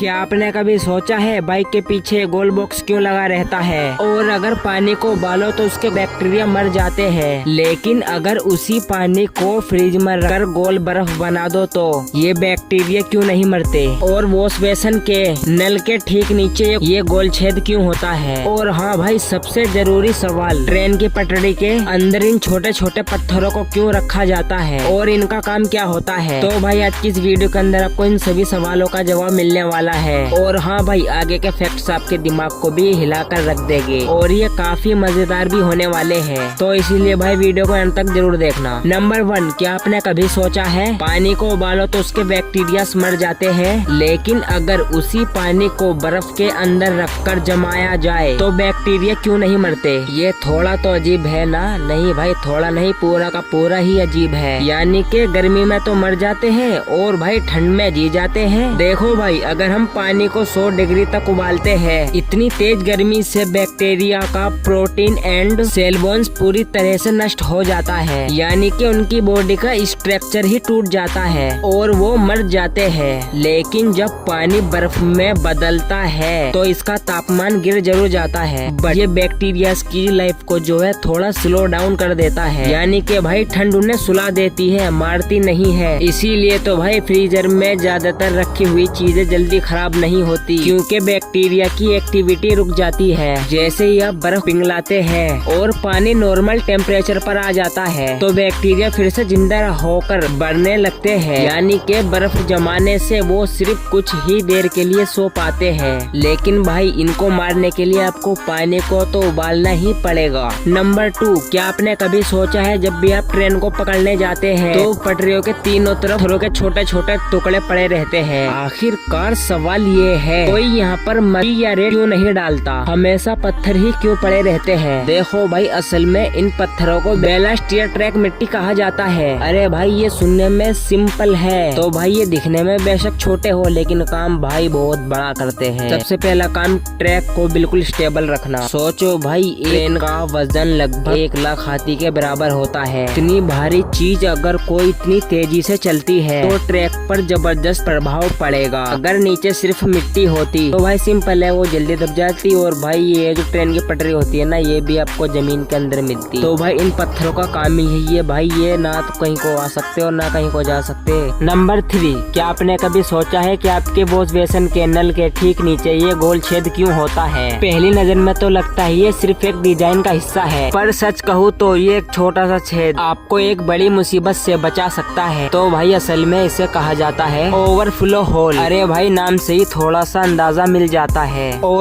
क्या आपने कभी सोचा है बाइक के पीछे गोल बॉक्स क्यों लगा रहता है? और अगर पानी को उबालो तो उसके बैक्टीरिया मर जाते हैं, लेकिन अगर उसी पानी को फ्रिज में रखकर गोल बर्फ बना दो तो ये बैक्टीरिया क्यों नहीं मरते? और वॉश बेसन के नल के ठीक नीचे ये गोल छेद क्यों होता है? और हाँ भाई, सबसे जरूरी सवाल, ट्रेन की पटरी के अंदर इन छोटे छोटे पत्थरों को क्यों रखा जाता है और इनका काम क्या होता है? तो भाई आज की इस वीडियो के अंदर आपको इन सभी सवालों का जवाब मिलने वाला है। और हाँ भाई, आगे के फैक्ट्स आपके दिमाग को भी हिलाकर रख देंगे और ये काफी मजेदार भी होने वाले हैं, तो इसीलिए भाई वीडियो को अंत तक जरूर देखना। नंबर 1, क्या आपने कभी सोचा है पानी को उबालो तो उसके बैक्टीरिया मर जाते हैं, लेकिन अगर उसी पानी को बर्फ के अंदर रखकर जमाया जाए तो बैक्टीरिया क्यों नहीं मरते? ये थोड़ा तो अजीब है ना? नहीं भाई, थोड़ा नहीं, पूरा का पूरा ही अजीब है। यानी कि गर्मी में तो मर जाते हैं और भाई ठंड में जी जाते हैं। देखो भाई, अगर हम पानी को 100 डिग्री तक उबालते हैं, इतनी तेज गर्मी से बैक्टीरिया का प्रोटीन एंड सेल बोन्स पूरी तरह से नष्ट हो जाता है, यानी कि उनकी बॉडी का स्ट्रक्चर ही टूट जाता है और वो मर जाते हैं। लेकिन जब पानी बर्फ में बदलता है तो इसका तापमान गिर जरूर जाता है, ये बैक्टीरिया की लाइफ को जो है थोड़ा स्लो डाउन कर देता है, यानी कि भाई ठंड उन्हें सुला देती है, मारती नहीं है। इसीलिए तो भाई फ्रीजर में ज्यादातर रखी हुई चीजें जल्दी खराब नहीं होती, क्योंकि बैक्टीरिया की एक्टिविटी रुक जाती है। जैसे ही आप बर्फ पिघलाते हैं और पानी नॉर्मल टेम्परेचर पर आ जाता है तो बैक्टीरिया फिर से जिंदा होकर बढ़ने लगते हैं, यानी कि बर्फ जमाने से वो सिर्फ कुछ ही देर के लिए सो पाते हैं। लेकिन भाई इनको मारने के लिए आपको पानी को तो उबालना ही पड़ेगा। नंबर 2, क्या आपने कभी सोचा है जब भी आप ट्रेन को पकड़ने जाते हैं तो पटरियों के तीनों तरफ पत्थरों के छोटे छोटे टुकड़े पड़े रहते हैं? आखिरकार सवाल ये है, कोई यहाँ पर मरी या रेत क्यों नहीं डालता? हमेशा पत्थर ही क्यों पड़े रहते हैं? देखो भाई, असल में इन पत्थरों को बेलास्ट या ट्रैक मिट्टी कहा जाता है। अरे भाई, ये सुनने में सिंपल है, तो भाई ये दिखने में बेशक छोटे हो लेकिन काम भाई बहुत बड़ा करते हैं। सबसे पहला काम, ट्रैक को बिल्कुल स्टेबल रखना। सोचो भाई, ट्रेन का वजन लगभग 1 लाख हाथी के बराबर होता है। इतनी भारी चीज अगर कोई इतनी तेजी से चलती है तो ट्रैक पर जबरदस्त प्रभाव पड़ेगा। अगर नीचे सिर्फ मिट्टी होती तो भाई सिंपल है, वो जल्दी दब जाती और भाई ये जो ट्रेन की पटरी होती है ना, ये भी आपको जमीन के अंदर मिलती। तो भाई इन पत्थरों का काम ही यही है भाई, ये ना तो कहीं को आ सकते और ना कहीं को जा सकते। नंबर 3, क्या आपने कभी सोचा है कि आपके वॉश बेसन के नल के ठीक नीचे ये गोल छेद क्यों होता है? पहली नजर में तो लगता है ये सिर्फ एक डिजाइन का हिस्सा है, पर सच कहूँ तो ये एक छोटा सा छेद आपको एक बड़ी मुसीबत से बचा सकता है। तो भाई असल में इसे कहा जाता है ओवरफ्लो होल। अरे भाई, नाम से ही थोड़ा सा अंदाजा मिल जाता है। और